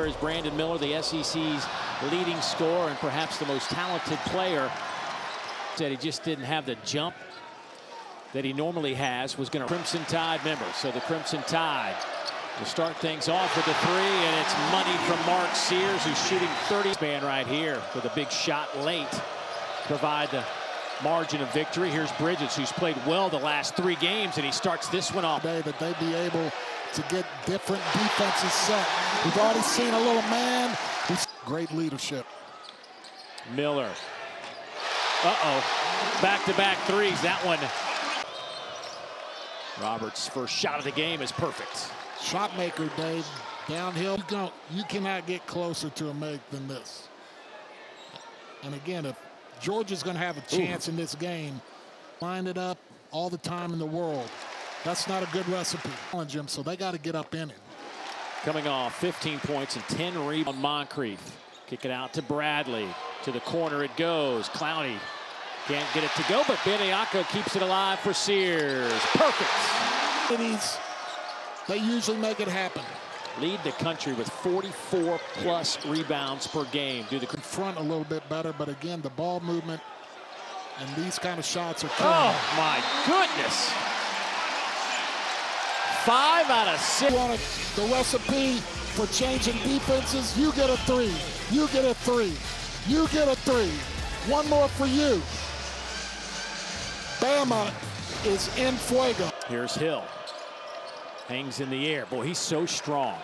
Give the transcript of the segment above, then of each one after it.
there is Brandon Miller, the SEC's leading scorer and perhaps the most talented player. Said he just didn't have the jump that he normally has. Was going to Crimson Tide member. So the Crimson Tide will start things off with the three, and it's money from Mark Sears, who's shooting 30. Man right here with a big shot late to provide the margin of victory. Here's Bridges, who's played well the last 3 games, and he starts this one off. That they'd be able to get different defenses set. We've already seen a little man. Great leadership. Miller. Back-to-back threes. That one. Roberts' first shot of the game is perfect. Shot maker, Dave. Downhill. You cannot get closer to a make than this. And again, if Georgia's going to have a chance in this game, line it up all the time in the world. That's not a good recipe. Challenge him, so they got to get up in it. Coming off 15 points and 10 rebounds on Moncrief. Kick it out to Bradley. To the corner it goes. Clowney can't get it to go, but Bediako keeps it alive for Sears. Perfect. They usually make it happen. Lead the country with 44+ rebounds per game. Do the front a little bit better, but again, the ball movement and these kind of shots are killing. Oh my goodness. 5 out of 6. You want the recipe for changing defenses? You get a 3. You get a 3. You get a 3. One more for you. Bama is in fuego. Here's Hill. Hangs in the air. Boy, he's so strong.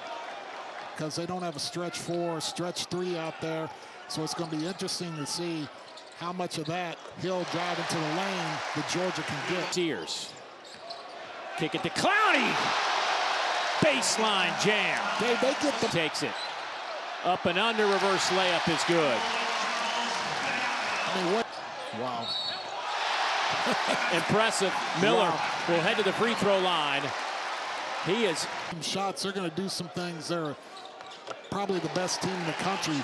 Because they don't have a stretch 4, stretch 3 out there. So it's going to be interesting to see how much of that Hill driving to the lane that Georgia can get. Sears. Kick it to Clowney. Baseline jam. They get the... Takes it. Up and under, reverse layup is good. I mean, what? Wow. Impressive. Miller will head to the free throw line. He is. Shots, they're going to do some things. They're probably the best team in the country.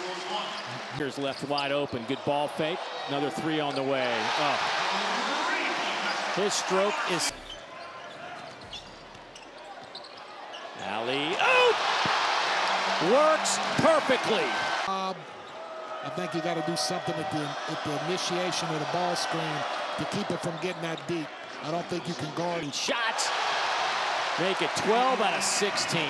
Here's left wide open. Good ball fake. Another 3 on the way. His stroke is. Alley-oop! Works perfectly. I think you got to do something at the initiation of the ball screen to keep it from getting that deep. I don't think you can guard. Shots. Make it 12 out of 16.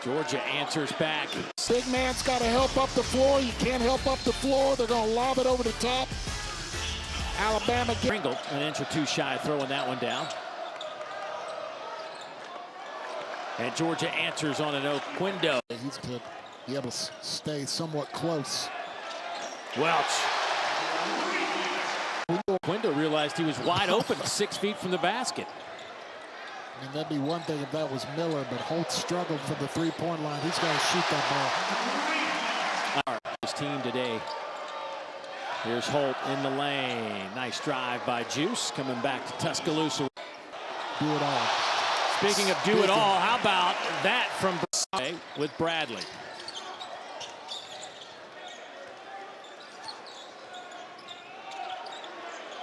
Georgia answers back. Big man's got to help up the floor. You can't help up the floor. They're going to lob it over the top. Alabama. Pringle, an inch or 2 shy of throwing that one down. And Georgia answers on an Oquendo. He's to be able to stay somewhat close. Welch. Oquendo realized he was wide open 6 feet from the basket. I mean, that'd be one thing if that was Miller, but Holt struggled for the 3-point line. He's got to shoot that ball. His team today. Here's Holt in the lane. Nice drive by Juice, coming back to Tuscaloosa. Do it all. Speaking of do it all, how about that from with Bradley?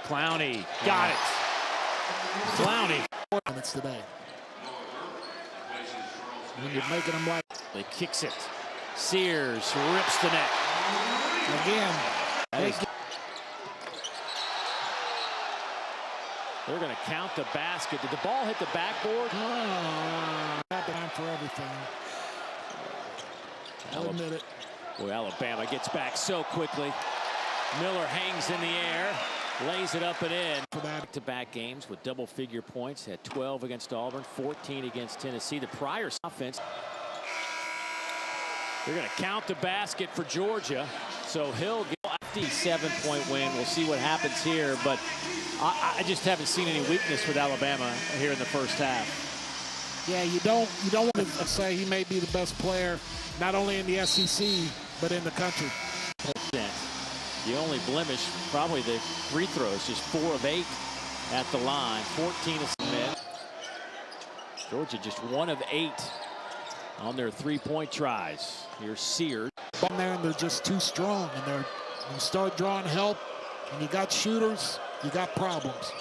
Clowney got it. Clowney. Minutes today. When you're making them like. He kicks it. Sears rips the net. Again. They're going to count the basket. Did the ball hit the backboard? Time for everything. I'll admit it. Boy, Alabama gets back so quickly. Miller hangs in the air, lays it up and in. For back-to-back games with double-figure points. Had 12 against Auburn, 14 against Tennessee. The prior offense. They're going to count the basket for Georgia. So Hill gets a 57-point win. We'll see what happens here, but I just haven't seen any weakness with Alabama here in the first half. Yeah, you don't want to say he may be the best player, not only in the SEC, but in the country. The only blemish, probably the free throws, just 4 of 8 at the line. 14 to submit. Georgia just 1 of 8 on their 3-point tries. Here's Sears. On there, and they're just too strong, and when you start drawing help, and you got shooters, you got problems.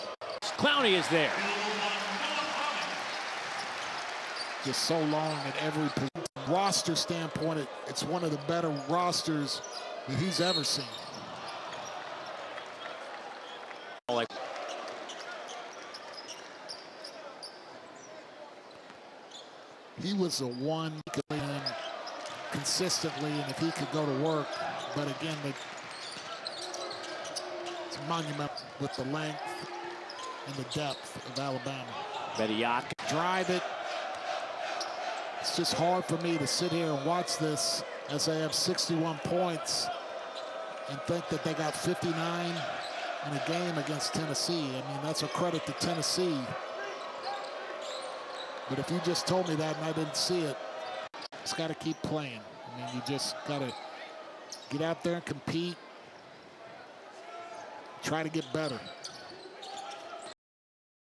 Clowney is there. just so long at every roster standpoint. It's one of the better rosters that he's ever seen. He was the one who could win consistently, and if he could go to work. But again, it's a monument with the length and the depth of Alabama. Bediako. Drive it. It's just hard for me to sit here and watch this as they have 61 points and think that they got 59 in a game against Tennessee. I mean, that's a credit to Tennessee. But if you just told me that and I didn't see it, it's got to keep playing. I mean, you just got to get out there and compete. Try to get better.